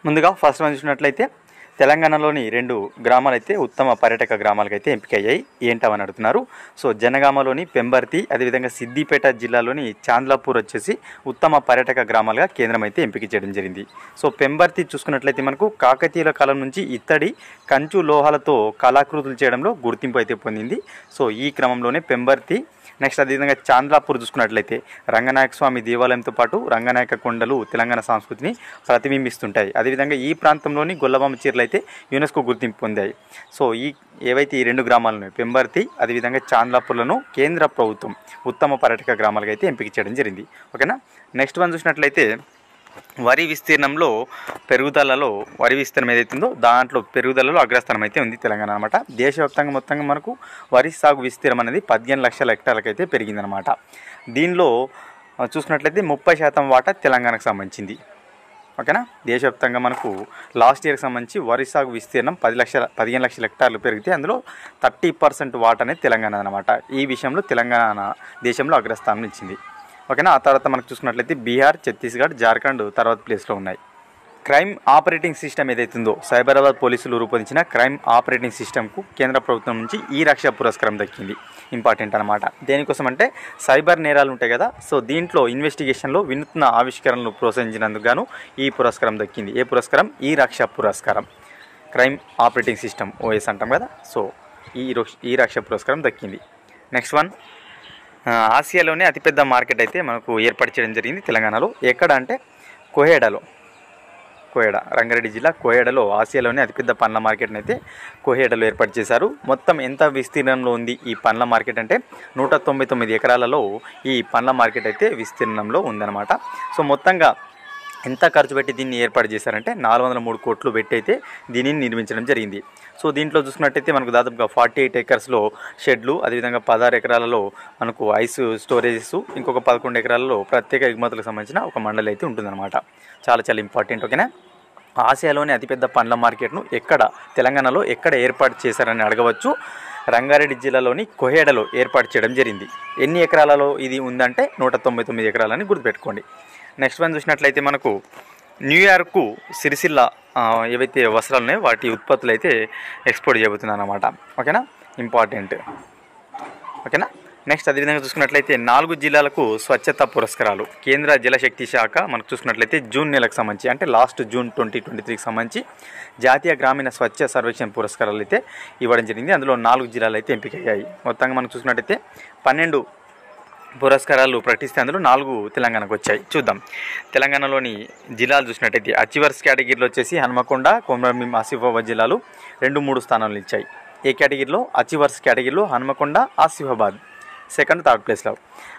ముందుగా first one చూసినట్లయితే తెలంగాణలోని 2 గ్రామాలైతే ఉత్తమ పర్యాటక గ్రామాలకైతే ఎంపికయ్యాయి. ఏంటవని అడుగుతున్నారు. సో జనగామలోని పెంబర్తి, అదేవిధంగా సిద్దిపేట జిల్లాలోని చాంద్లాపూర్ వచ్చేసి ఉత్తమ పర్యాటక గ్రామాలుగా కేంద్రం అయితే ఎంపిక చేయడం జరిగింది. సో పెంబర్తి చూసుకున్నట్లయితే మనకు కాకతీయుల కాలం నుంచి ఇత్తడి, కంచు లోహాలతో కళాకృతులు చేయడంలో గుర్తింపు అయితే పొందింది. సో ఈ క్రమంలోనే పెంబర్తి, నెక్స్ట్ అదేవిధంగా చాంద్లాపూర్ చూసుకున్నట్లయితే రంగనాయక స్వామి దేవాలయంతో పాటు రంగనాయక కొండలు తెలంగాణ సంస్కృతిని ప్రతిబింబిస్తుంటాయి. అదేవిధంగా ఈ ప్రాంతంలోని గొల్లబామ చీరలు అయితే యునెస్కో గుర్తింపు పొందాయి. సో ఏవైతే ఈ 2 గ్రామాలను పెంబర్తి అదేవిధంగా చాంద్లాపూర్లను కేంద్ర ప్రభుత్వం ఉత్తమ పర్యాటక గ్రామాలుగా అయితే ఎంపిక చేయడం జరిగింది. ఓకేనా. నెక్స్ట్ వన్ చూసినట్లయితే వరి విస్తీర్ణంలో పెరుగుదలలో వరి విస్తీర్ణం ఏదైతుందో దాంట్లో పెరుగుదలలో అగ్రస్థానం అయితే ఉంది తెలంగాణ అనమాట. దేశవ్యాప్తంగా మొత్తంగా మనకు వరి సాగు విస్తీర్ణం అనేది 15 లక్షల హెక్టార్లకు అయితే పెరిగిందనమాట. దీనిలో చూసుకున్నట్లయితే 30% వాటా తెలంగాణకు సంబంధించింది. ఓకేనా. దేశవ్యాప్తంగా మనకు లాస్ట్ ఇయర్కి సంబంధించి వరి సాగు విస్తీర్ణం 15 లక్షల హెక్టార్లు పెరిగితే అందులో 30% వాటా అనేది తెలంగాణ అనమాట. ఈ విషయంలో తెలంగాణ దేశంలో అగ్రస్థానం ఇచ్చింది. ఓకేనా. ఆ తర్వాత మనకు చూసుకున్నట్లయితే బీహార్, ఛత్తీస్గఢ్, జార్ఖండ్ తర్వాత ప్లేస్లో ఉన్నాయి. క్రైమ్ ఆపరేటింగ్ సిస్టమ్ ఏదైతుందో సైబరాబాద్ పోలీసులు రూపొందించిన క్రైమ్ ఆపరేటింగ్ సిస్టమ్కు కేంద్ర ప్రభుత్వం నుంచి ఈ రక్ష పురస్కారం దక్కింది. ఇంపార్టెంట్ అనమాట. దేనికోసం అంటే సైబర్ నేరాలు ఉంటాయి కదా, సో దీంట్లో ఇన్వెస్టిగేషన్లో వినూత్న ఆవిష్కరణలు ప్రోత్సహించినందుకు గాను ఈ పురస్కారం దక్కింది. ఏ పురస్కారం? ఈ రక్ష పురస్కారం. క్రైమ్ ఆపరేటింగ్ సిస్టమ్ ఓఎస్ అంటాం కదా, సో ఈ రక్ష పురస్కారం దక్కింది. నెక్స్ట్ వన్, ఆసియాలోనే అతిపెద్ద మార్కెట్ అయితే మనకు ఏర్పాటు చేయడం జరిగింది తెలంగాణలో. ఎక్కడ అంటే కోహెడ రంగారెడ్డి జిల్లా కోహెడలో ఆసియాలోనే అతిపెద్ద పండ్ల మార్కెట్ని అయితే కోహెడలో ఏర్పాటు చేశారు. మొత్తం ఎంత విస్తీర్ణంలో ఉంది ఈ పండ్ల మార్కెట్ అంటే 199 ఎకరాలలో ఈ పండ్ల మార్కెట్ అయితే విస్తీర్ణంలో ఉందన్నమాట. సో మొత్తంగా ఎంత ఖర్చు పెట్టి దీన్ని ఏర్పాటు చేశారంటే 403 కోట్లు పెట్టి అయితే దీనిని నిర్మించడం జరిగింది. సో దీంట్లో చూసుకున్నట్టయితే మనకు దాదాపుగా 48 ఎకర్స్లో షెడ్లు, అదేవిధంగా 16 ఎకరాలలో మనకు ఐస్ స్టోరేజెస్, ఇంకొక 11 ఎకరాలలో ప్రత్యేక ఎగుమతులకు సంబంధించిన ఒక మండలి అయితే ఉంటుందన్నమాట. చాలా ఇంపార్టెంట్. ఓకేనా. ఆసియాలోని అతిపెద్ద పండ్ల మార్కెట్ను తెలంగాణలో ఎక్కడ ఏర్పాటు చేశారని అడగవచ్చు. రంగారెడ్డి జిల్లాలోని కోహెడలో ఏర్పాటు చేయడం జరిగింది. ఎన్ని ఎకరాలలో ఇది ఉందంటే 199 ఎకరాలని గుర్తుపెట్టుకోండి. నెక్స్ట్ వన్ చూసినట్లయితే మనకు న్యూయార్కు సిరిసిల్ల ఏవైతే వస్త్రాలు ఉన్నాయో వాటి ఉత్పత్తులు అయితే ఎక్స్పోర్ట్ చేయబోతున్నాను అనమాట. ఓకేనా. ఇంపార్టెంట్. ఓకేనా. నెక్స్ట్ అదేవిధంగా చూసుకున్నట్లయితే 4 జిల్లాలకు స్వచ్ఛత పురస్కారాలు కేంద్ర జలశక్తి శాఖ మనకు చూసుకున్నట్లయితే జూన్ నెలకు సంబంధించి అంటే లాస్ట్ జూన్ 2023కి సంబంధించి జాతీయ గ్రామీణ స్వచ్ఛ సర్వేక్షణ పురస్కారాలు అయితే ఇవ్వడం జరిగింది. అందులో 4 జిల్లాలు అయితే ఎంపికయ్యాయి. మొత్తంగా మనకు చూసుకున్నట్లయితే 12 పురస్కారాలు ప్రకటిస్తే అందులో 4 తెలంగాణకు వచ్చాయి. చూద్దాం. తెలంగాణలోని జిల్లాలు చూసినట్టయితే అచీవర్స్ కేటగిరీలో వచ్చేసి హన్మకొండ, కొమరంభీం, ఆసిఫాబాద్ జిల్లాలు 2-3 స్థానాలు ఇచ్చాయి. ఏ కేటగిరీలో? అచీవర్స్ కేటగిరీలో హన్మకొండ, ఆసిఫాబాద్ సెకండ్, థర్డ్ ప్లేస్లో.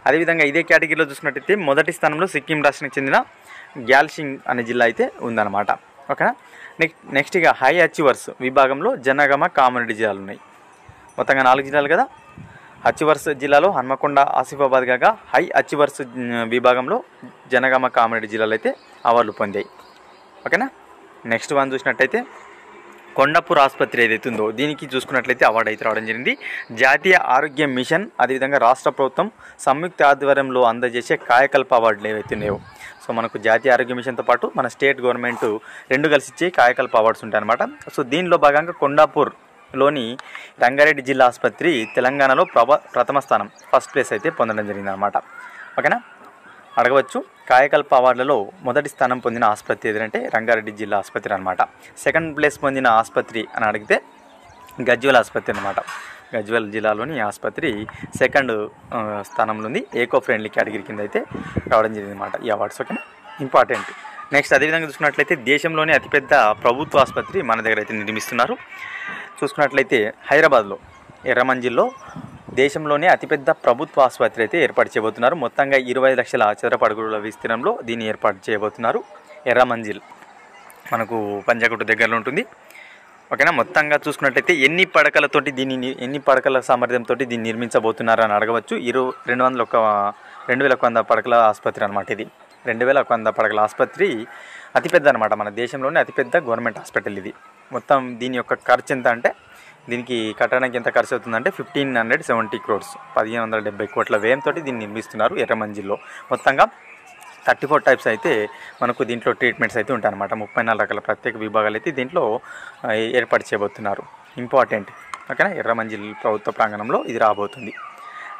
అదేవిధంగా ఇదే కేటగిరీలో చూసినట్టయితే మొదటి స్థానంలో సిక్కిం రాష్ట్రానికి చెందిన గ్యాల్షింగ్ అనే జిల్లా అయితే ఉందన్నమాట. ఓకేనా. నెక్స్ట్ ఇక హై అచీవర్స్ విభాగంలో జనగామ, కామారెడ్డి జిల్లాలు ఉన్నాయి. మొత్తంగా 4 జిల్లాలు కదా. అచీవర్స్ జిల్లాలో హన్మకొండ, ఆసిఫాబాద్ కాగా హై అచీవర్స్ విభాగంలో జనగామ, కామారెడ్డి జిల్లాలు అయితే అవార్డులు పొందాయి. ఓకేనా. నెక్స్ట్ వన్ చూసినట్టయితే కొండాపూర్ ఆసుపత్రి ఏదైతే ఉందో దీనికి చూసుకున్నట్లయితే అవార్డు అయితే రావడం జరిగింది. జాతీయ ఆరోగ్య మిషన్ అదేవిధంగా రాష్ట్ర ప్రభుత్వం సంయుక్త ఆధ్వర్యంలో అందజేసే కాయకల్ప అవార్డులు ఏవైతే ఉన్నాయో, సో మనకు జాతీయ ఆరోగ్య మిషన్తో పాటు మన స్టేట్ గవర్నమెంట్ 2 కలిసి ఇచ్చే కాయకల్ప అవార్డ్స్ ఉంటాయన్నమాట. సో దీనిలో భాగంగా కొండాపూర్లోని రంగారెడ్డి జిల్లా ఆసుపత్రి తెలంగాణలో ప్రథమ స్థానం ఫస్ట్ ప్లేస్ అయితే పొందడం జరిగిందనమాట. ఓకేనా. అడగవచ్చు. కాయకల్ప అవార్డులలో మొదటి స్థానం పొందిన ఆసుపత్రి ఏదంటే రంగారెడ్డి జిల్లా ఆసుపత్రి అనమాట. సెకండ్ ప్లేస్ పొందిన ఆసుపత్రి అని అడిగితే గజ్వేల్ ఆసుపత్రి అనమాట. గజ్వేల్ జిల్లాలోని ఆసుపత్రి సెకండ్ స్థానంలో ఉంది. ఏకో ఫ్రెండ్లీ కేటగిరీ కింద అయితే రావడం జరిగింది అనమాట ఈ అవార్డ్స్. ఓకేనా. ఇంపార్టెంట్. నెక్స్ట్ అదేవిధంగా చూసుకున్నట్లయితే దేశంలోనే అతిపెద్ద ప్రభుత్వ ఆసుపత్రి మన దగ్గర అయితే నిర్మిస్తున్నారు. చూసుకున్నట్లయితే హైదరాబాద్లో ఎర్రమంజిల్లో దేశంలోనే అతిపెద్ద ప్రభుత్వ ఆసుపత్రి అయితే ఏర్పాటు చేయబోతున్నారు. మొత్తంగా 25 లక్షల చదరపు అడుగుల విస్తీర్ణంలో దీన్ని ఏర్పాటు చేయబోతున్నారు. ఎర్రమంజిల్ మనకు పంజాగుట్ట దగ్గరలో ఉంటుంది. ఓకేనా. మొత్తంగా చూసుకున్నట్లయితే ఎన్ని పడకల సామర్థ్యంతో దీన్ని నిర్మించబోతున్నారు అని అడగవచ్చు. 2100 పడకల ఆసుపత్రి అనమాట. ఇది 2100 పడకల ఆసుపత్రి అతిపెద్ద అనమాట. మన దేశంలోనే అతిపెద్ద గవర్నమెంట్ హాస్పిటల్ ఇది. మొత్తం దీని యొక్క ఖర్చు ఎంత అంటే దీనికి కట్టడానికి ఎంత ఖర్చు అవుతుందంటే 1570 crores 1570 కోట్ల వ్యయంతో దీన్ని నిర్మిస్తున్నారు ఎర్రమంజిల్లో. మొత్తంగా 34 టైప్స్ అయితే మనకు దీంట్లో ట్రీట్మెంట్స్ అయితే ఉంటాయన్నమాట. 34 రకాల ప్రత్యేక విభాగాలు అయితే దీంట్లో ఏర్పాటు చేయబోతున్నారు. ఇంపార్టెంట్, ఓకేనా. ఎర్రమంజిల్ ప్రభుత్వ ప్రాంగణంలో ఇది రాబోతుంది.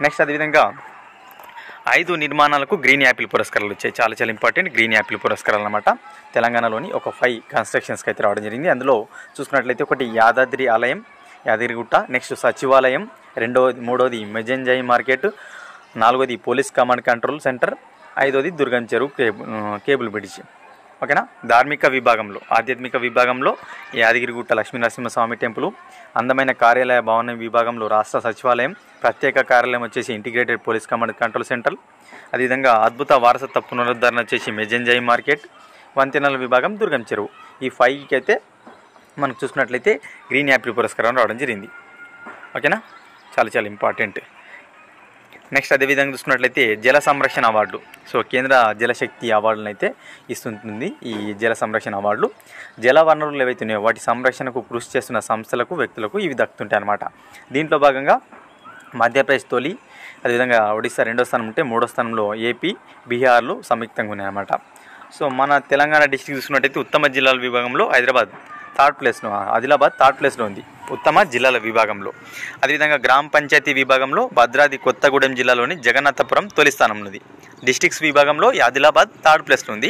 నెక్స్ట్ అదేవిధంగా 5 నిర్మాణాలకు గ్రీన్ యాపిల్ పురస్కారాలు వచ్చాయి. చాలా చాలా ఇంపార్టెంట్ గ్రీన్ యాపిల్ పురస్కారాలు అనమాట. తెలంగాణలోని ఒక 5 కన్స్ట్రక్షన్స్కి అయితే రావడం జరిగింది. అందులో చూసుకున్నట్లయితే ఒకటి యాదాద్రి ఆలయం, యాదగిరిగుట్ట, నెక్స్ట్ సచివాలయం, మూడోది మెజెంజాయి మార్కెట్, 4వది పోలీస్ కమాండ్ కంట్రోల్ సెంటర్, 5వది దుర్గం చెరువు కేబుల్ బ్రిడ్జ్, ఓకేనా. ధార్మిక విభాగంలో, ఆధ్యాత్మిక విభాగంలో యాదగిరిగుట్ట లక్ష్మీనరసింహస్వామి టెంపుల్, అందమైన కార్యాలయ భవన విభాగంలో రాష్ట్ర సచివాలయం, ప్రత్యేక కార్యాలయం వచ్చేసి integrated police command control centre, అదేవిధంగా అద్భుత వారసత్వ పునరుద్ధరణ వచ్చేసి మెజెంజాయి మార్కెట్, వంతెనల విభాగం దుర్గం చెరువు. ఈ 5కి అయితే మనకు చూసుకున్నట్లయితే గ్రీన్ యాపిల్ పురస్కారం రావడం జరిగింది, ఓకేనా. చాలా చాలా ఇంపార్టెంట్. నెక్స్ట్ అదేవిధంగా చూసుకున్నట్లయితే జల సంరక్షణ అవార్డు. సో కేంద్ర జలశక్తి అవార్డులను అయితే ఇస్తుంటుంది. ఈ జల సంరక్షణ అవార్డులు జల వనరులు ఏవైతున్నాయో వాటి సంరక్షణకు కృషి చేస్తున్న సంస్థలకు, వ్యక్తులకు ఇవి దక్కుతుంటాయి అన్నమాట. దీంట్లో భాగంగా మధ్యప్రదేశ్ తొలి, అదేవిధంగా ఒడిశా 2వ స్థానం ఉంటే 3వ స్థానంలో ఏపీ, బీహార్లు సంయుక్తంగా ఉన్నాయన్నమాట. సో మన తెలంగాణ డిస్ట్రిక్ట్ చూసుకున్నట్టయితే ఉత్తమ జిల్లాల విభాగంలో హైదరాబాద్ థర్డ్ ప్లేస్లో, ఆదిలాబాద్ థర్డ్ ప్లేస్లో ఉంది ఉత్తమ జిల్లాల విభాగంలో. అదేవిధంగా గ్రామ పంచాయతీ విభాగంలో భద్రాద్రి కొత్తగూడెం జిల్లాలోని జగన్నాథపురం తొలి స్థానంలో ఉంది. డిస్ట్రిక్ట్స్ విభాగంలో ఆదిలాబాద్ థర్డ్ ప్లేస్లో ఉంది.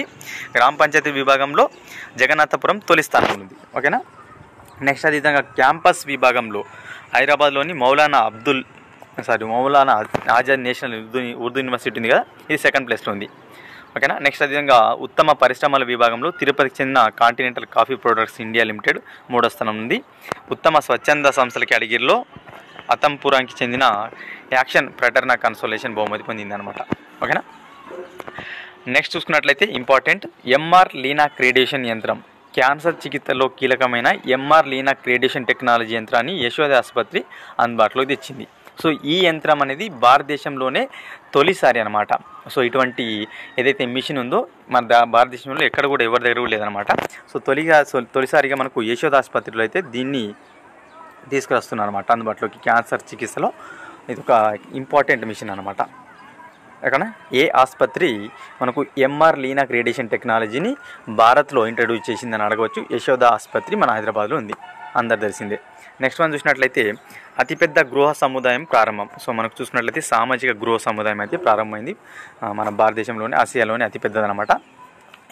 గ్రామ పంచాయతీ విభాగంలో జగన్నాథపురం తొలి స్థానంలో ఉంది, ఓకేనా. నెక్స్ట్ అదేవిధంగా క్యాంపస్ విభాగంలో హైదరాబాద్లోని మౌలానా ఆజాద్ నేషనల్ ఉర్దూ యూనివర్సిటీ ఉంది కదా, ఇది సెకండ్ ప్లేస్లో ఉంది, ఓకేనా. నెక్స్ట్ అదేవిధంగా ఉత్తమ పరిశ్రమల విభాగంలో తిరుపతికి చెందిన continental coffee products India limited 3వ స్థానం ఉంది. ఉత్తమ స్వచ్ఛంద సంస్థల కేటగిరీలో అతంపురానికి చెందిన యాక్షన్ ఫ్రెటర్నా కన్సోలేషన్ బహుమతి పొందిందనమాట, ఓకేనా. నెక్స్ట్ చూసుకున్నట్లయితే ఇంపార్టెంట్ ఎంఆర్ లీనాక్ రేడియేషన్ యంత్రం. క్యాన్సర్ చికిత్సలో కీలకమైన ఎంఆర్ లీనాక్ రేడియేషన్ టెక్నాలజీ యంత్రాన్ని యశోద ఆసుపత్రి అందుబాటులోకి తెచ్చింది. సో ఈ యంత్రం అనేది భారతదేశంలోనే తొలిసారి అనమాట. సో ఇటువంటి ఏదైతే మిషన్ ఉందో మన భారతదేశంలో ఎక్కడ కూడా ఎవరి దగ్గర లేదనమాట. సో తొలిసారిగా మనకు యశోద ఆసుపత్రిలో అయితే దీన్ని తీసుకువస్తున్నారు అనమాట అందుబాటులోకి. క్యాన్సర్ చికిత్సలో ఇది ఒక ఇంపార్టెంట్ మిషన్ అనమాట. ఓకేనా. ఏ ఆసుపత్రి మనకు ఎంఆర్ లీనాక్ రేడియేషన్ టెక్నాలజీని భారత్లో ఇంట్రడ్యూస్ చేసిందని అడగవచ్చు. యశోద ఆసుపత్రి మన హైదరాబాద్లో ఉంది, అందరు తెలిసిందే. నెక్స్ట్ వన్ చూసినట్లయితే అతిపెద్ద గృహ సముదాయం ప్రారంభం. సో మనకు చూసినట్లయితే సామాజిక గృహ సముదాయం అయితే ప్రారంభమైంది మన భారతదేశంలోనే, ఆసియాలోనే అతిపెద్దదనమాట.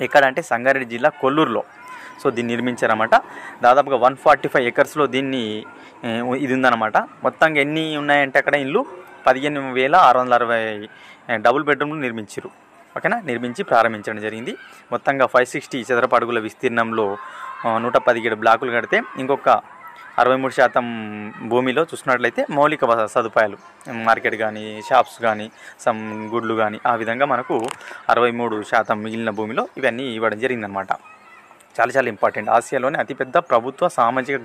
ఎక్కడంటే సంగారెడ్డి జిల్లా కొల్లూరులో సో దీన్ని నిర్మించారన్నమాట. దాదాపుగా 145 ఎకర్స్లో దీన్ని ఇది ఉందన్నమాట. మొత్తంగా ఎన్ని ఉన్నాయంటే అక్కడ ఇల్లు 15,660 డబుల్ బెడ్రూమ్లు నిర్మించారు, ఓకేనా. నిర్మించి ప్రారంభించడం జరిగింది. మొత్తంగా 560 చదరపు అడుగుల విస్తీర్ణంలో 117 బ్లాకులు కడితే ఇంకొక 63% భూమిలో చూసుకున్నట్లయితే మౌలిక సదుపాయాలు, మార్కెట్ కానీ, షాప్స్ కానీ, సమ్ గుడ్లు కానీ, ఆ విధంగా మనకు 63% మిగిలిన భూమిలో ఇవన్నీ ఇవ్వడం జరిగిందనమాట. చాలా చాలా ఇంపార్టెంట్. ఆసియాలోనే అతిపెద్ద ప్రభుత్వ సామాజిక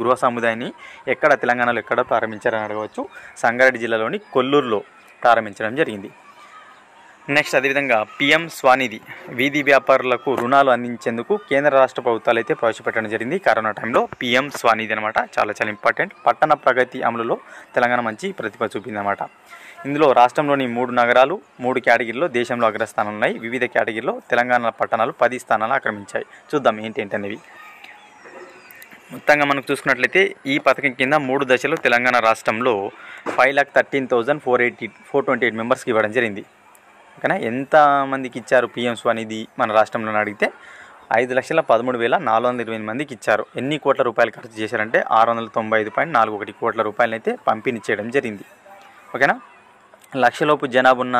గృహ సముదాయాన్ని ఎక్కడ తెలంగాణలో ఎక్కడ ప్రారంభించారని అడగవచ్చు. సంగారెడ్డి జిల్లాలోని కొల్లూరులో ప్రారంభించడం జరిగింది. నెక్స్ట్ అదేవిధంగా పిఎం స్వానిధి వీధి వ్యాపారులకు రుణాలు అందించేందుకు కేంద్ర రాష్ట్ర ప్రభుత్వాలు అయితే ప్రవేశపెట్టడం జరిగింది కరోనా టైంలో. పిఎం స్వానిధి అనమాట, చాలా చాలా ఇంపార్టెంట్. పట్టణ ప్రగతి అమలులో తెలంగాణ మంచి ప్రతిభ చూపిందన్నమాట. ఇందులో రాష్ట్రంలోని 3 నగరాలు 3 కేటగిరీలో దేశంలో అగ్రస్థానాలు ఉన్నాయి. వివిధ కేటగిరీలో తెలంగాణ పట్టణాలు 10 స్థానాలు ఆక్రమించాయి. చూద్దాం ఏంటి అనేవి. మొత్తంగా మనకు చూసుకున్నట్లయితే ఈ పథకం కింద 3 దశలో తెలంగాణ రాష్ట్రంలో 5,13,428 మెంబర్స్కి ఇవ్వడం జరిగింది, ఓకేనా. ఎంతమందికి ఇచ్చారు పిఎం స్వానిధి మన రాష్ట్రంలో అడిగితే 5,13,428 మందికి ఇచ్చారు. ఎన్ని కోట్ల రూపాయలు ఖర్చు చేశారంటే 695.41 కోట్ల రూపాయలు అయితే పంపిణీ చేయడం జరిగింది, ఓకేనా. లక్షలోపు జనాభా ఉన్న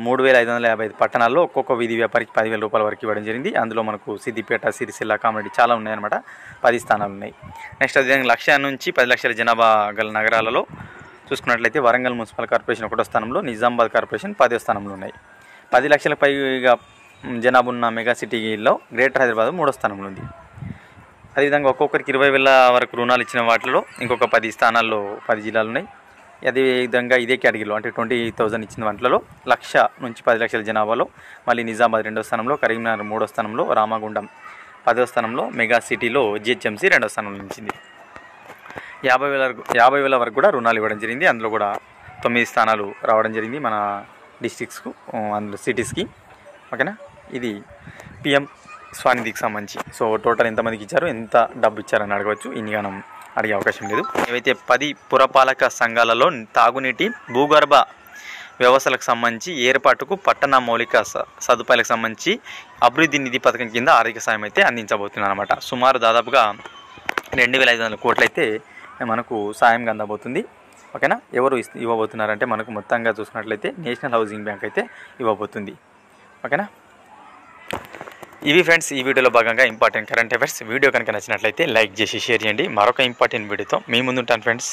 3,555 పట్టణాల్లో ఒక్కొక్క వీధి వ్యాపారికి 10,000 రూపాయల వరకు ఇవ్వడం జరిగింది. అందులో మనకు సిద్దిపేట, సిరిసిల్ల, కామారెడ్డి చాలా ఉన్నాయన్నమాట. 10 స్థానాలు ఉన్నాయి. నెక్స్ట్ అదేవిధంగా 1,00,000 నుంచి 10 లక్షల జనాభా గల నగరాలలో చూసుకున్నట్లయితే వరంగల్ మున్సిపల్ కార్పొరేషన్ 1వ స్థానంలో, నిజామాబాద్ కార్పొరేషన్ 10వ స్థానంలో ఉన్నాయి. 10 లక్షల పైగా జనాభా ఉన్న మెగా సిటీలో గ్రేటర్ హైదరాబాద్ 3వ స్థానంలో ఉంది. అదేవిధంగా ఒక్కొక్కరికి 20,000 వరకు రుణాలు ఇచ్చిన వాటిలో ఇంకొక 10 స్థానాల్లో 10 జిల్లాలు ఉన్నాయి. అదేవిధంగా ఇదే కేటగిరీలో అంటే 20,000 ఇచ్చిన వాటిలో 1,00,000 నుంచి 10 లక్షల జనాభాలో మళ్ళీ నిజామాబాద్ 2వ స్థానంలో, కరీంనగర్ 3వ స్థానంలో, రామగుండం 10వ స్థానంలో, మెగా సిటీలో జిహెచ్ఎంసీ 2వ స్థానంలో నిలిచింది. 50,000 వరకు కూడా రుణాలు ఇవ్వడం జరిగింది. అందులో కూడా 9 స్థానాలు రావడం జరిగింది మన డిస్ట్రిక్ట్స్కు, అందులో సిటీస్కి, ఓకేనా. ఇది పిఎం స్వానిధికి సంబంధించి. సో టోటల్ ఎంతమందికి ఇచ్చారు, ఎంత డబ్బు ఇచ్చారని అడగవచ్చు. ఇన్నిగానం అడిగే అవకాశం లేదు. ఏవైతే 10 పురపాలక సంఘాలలో తాగునీటి భూగర్భ వ్యవస్థలకు సంబంధించి ఏర్పాటుకు పట్టణ మౌలిక సదుపాయాలకు సంబంధించి అభివృద్ధి నిధి పథకం కింద ఆర్థిక సాయం అయితే అందించబోతున్నారు అనమాట. సుమారు దాదాపుగా 2500 కోట్లు అయితే మనకు సాయంగా అందబోతుంది. ఓకేనా. ఎవరు ఇవ్వబోతున్నారంటే మనకు మొత్తంగా చూసుకున్నట్లయితే నేషనల్ హౌసింగ్ బ్యాంక్ అయితే ఇవ్వబోతుంది. ఓకేనా. ఇవి ఫ్రెండ్స్ ఈ వీడియోలో భాగంగా ఇంపార్టెంట్ కరెంట్ అఫైర్స్. వీడియో కనుక నచ్చినట్లయితే లైక్ చేసి షేర్ చేయండి. మరొక ఇంపార్టెంట్ వీడియోతో మీ ముందుంటాను ఫ్రెండ్స్.